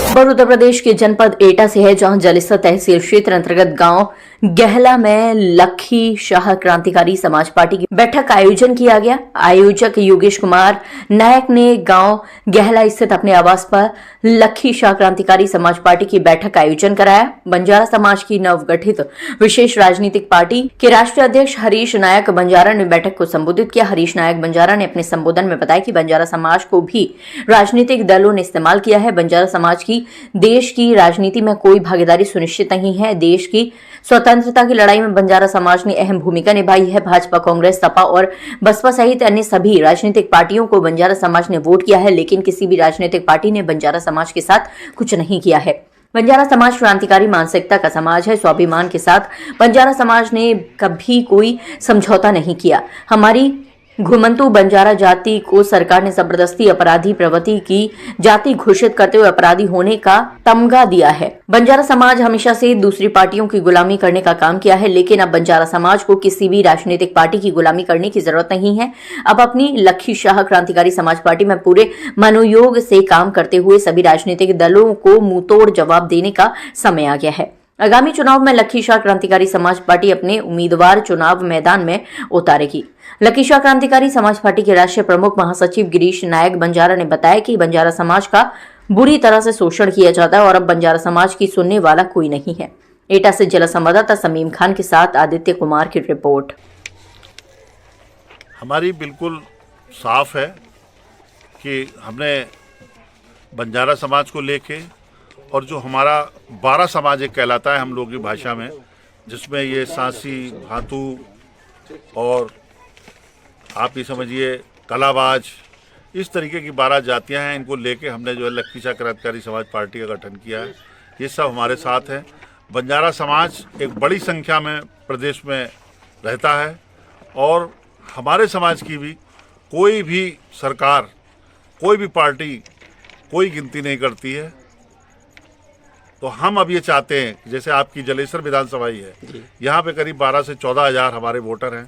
खबर उत्तर प्रदेश के जनपद एटा से है, जहां जलिस्तर तहसील क्षेत्र अंतर्गत गांव गहला में लखी शाह क्रांतिकारी समाज पार्टी की बैठक का आयोजन किया गया। आयोजक योगेश कुमार नायक ने गांव गहला स्थित अपने आवास पर लखी शाह क्रांतिकारी समाज पार्टी की बैठक का आयोजन कराया। बंजारा समाज की नवगठित विशेष राजनीतिक पार्टी के राष्ट्रीय अध्यक्ष हरीश नायक बंजारा ने बैठक को संबोधित किया। हरीश नायक बंजारा ने अपने संबोधन में बताया कि बंजारा समाज को भी राजनीतिक दलों ने इस्तेमाल किया है। बंजारा समाज की देश की राजनीति में कोई भागीदारी सुनिश्चित नहीं है। देश की स्वतंत्रता की लड़ाई में बंजारा समाज ने अहम भूमिका निभाई है। भाजपा, कांग्रेस, सपा और बसपा सहित अन्य सभी राजनीतिक पार्टियों को बंजारा समाज ने वोट किया है, लेकिन किसी भी राजनीतिक पार्टी ने बंजारा समाज के साथ कुछ नहीं किया है। बंजारा समाज क्रांतिकारी मानसिकता का समाज है। स्वाभिमान के साथ बंजारा समाज ने कभी कोई समझौता नहीं किया। हमारी घुमंतु बंजारा जाति को सरकार ने जबरदस्ती अपराधी प्रवृत्ति की जाति घोषित करते हुए अपराधी होने का तमगा दिया है। बंजारा समाज हमेशा से दूसरी पार्टियों की गुलामी करने का काम किया है, लेकिन अब बंजारा समाज को किसी भी राजनीतिक पार्टी की गुलामी करने की जरूरत नहीं है। अब अपनी लखी शाह क्रांतिकारी समाज पार्टी में पूरे मनोयोग से काम करते हुए सभी राजनीतिक दलों को मुंहतोड़ जवाब देने का समय आ गया है। आगामी चुनाव में लखी शाह क्रांतिकारी समाज पार्टी अपने उम्मीदवार चुनाव मैदान में उतारेगी। लखी शाह क्रांतिकारी समाज पार्टी के राष्ट्रीय प्रमुख महासचिव गिरीश नायक बंजारा ने बताया कि बंजारा समाज का बुरी तरह से शोषण किया जाता है और अब बंजारा समाज की सुनने वाला कोई नहीं है। एटा से जिला संवाददाता समीम खान के साथ आदित्य कुमार की रिपोर्ट। हमारी बिल्कुल साफ है कि हमने बंजारा समाज को लेके और जो हमारा 12 समाज एक कहलाता है हम लोगों की भाषा में, जिसमें ये सांसी, भातू और आप ये समझिए कलाबाज, इस तरीके की 12 जातियां हैं। इनको लेके हमने जो है लखी शाह क्रांतिकारी समाज पार्टी का गठन किया है। ये सब हमारे साथ हैं। बंजारा समाज एक बड़ी संख्या में प्रदेश में रहता है और हमारे समाज की भी कोई भी सरकार, कोई भी पार्टी कोई गिनती नहीं करती है। तो हम अब ये चाहते हैं कि जैसे आपकी जलेसर विधानसभा ही है, यहाँ पे करीब 12 से 14 हज़ार हमारे वोटर हैं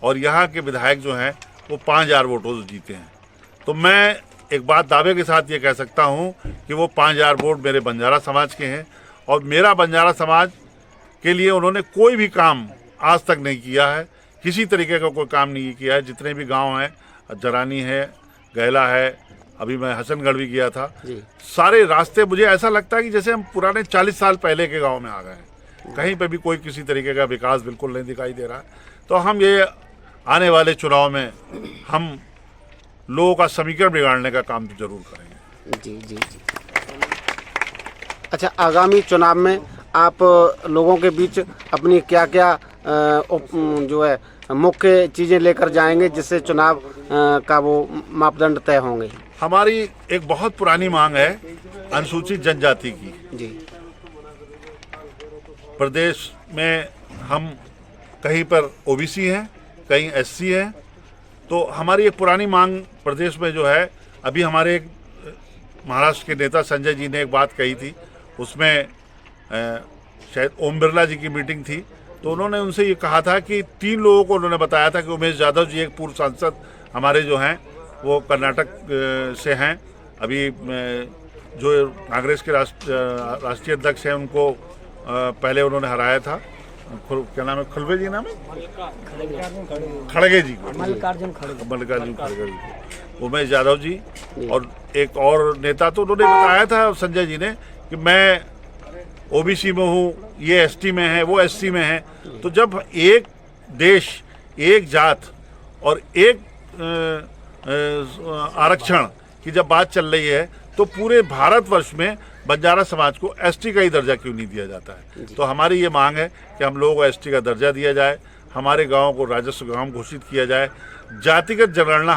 और यहाँ के विधायक जो हैं वो 5,000 वोटों से जीते हैं। तो मैं एक बात दावे के साथ ये कह सकता हूँ कि वो 5,000 वोट मेरे बंजारा समाज के हैं और मेरा बंजारा समाज के लिए उन्होंने कोई भी काम आज तक नहीं किया है, किसी तरीके का कोई काम नहीं किया है। जितने भी गाँव हैं, जरानी है, गैला है, अभी मैं हसनगढ़ भी गया था, सारे रास्ते मुझे ऐसा लगता है कि जैसे हम पुराने 40 साल पहले के गांव में आ गए हैं। कहीं पे भी कोई किसी तरीके का विकास बिल्कुल नहीं दिखाई दे रहा है। तो हम ये आने वाले चुनाव में हम लोगों का समीकरण बिगाड़ने का काम तो जरूर करेंगे। जी जी जी। अच्छा, आगामी चुनाव में आप लोगों के बीच अपनी क्या क्या जो है मुख्य चीज़ें लेकर जाएंगे जिससे चुनाव का वो मापदंड तय होंगे? हमारी एक बहुत पुरानी मांग है अनुसूचित जनजाति की। जी। प्रदेश में हम कहीं पर ओबीसी हैं, कहीं एससी हैं। तो हमारी एक पुरानी मांग प्रदेश में जो है, अभी हमारे एक महाराष्ट्र के नेता संजय जी ने एक बात कही थी, उसमें शायद ओम बिरला जी की मीटिंग थी, तो उन्होंने उनसे ये कहा था कि 3 लोगों को उन्होंने बताया था कि उमेश यादव जी एक पूर्व सांसद हमारे जो हैं वो कर्नाटक से हैं, अभी जो कांग्रेस के राष्ट्रीय अध्यक्ष हैं उनको पहले उन्होंने हराया था, क्या नाम है, खलवे जी नाम है, खड़गे जी को, मल्लिकार्जुन खड़गे जी, उमेश यादव जी और एक और नेता। तो उन्होंने बताया था संजय जी ने कि मैं ओबीसी में हूँ, ये एसटी में है, वो एससी में है। तो जब एक देश, एक जात और एक आरक्षण की जब बात चल रही है, तो पूरे भारतवर्ष में बंजारा समाज को एसटी का ही दर्जा क्यों नहीं दिया जाता है? तो हमारी ये मांग है कि हम लोगों को एसटी का दर्जा दिया जाए, हमारे गाँव को राजस्व गाँव घोषित किया जाए, जातिगत जनगणना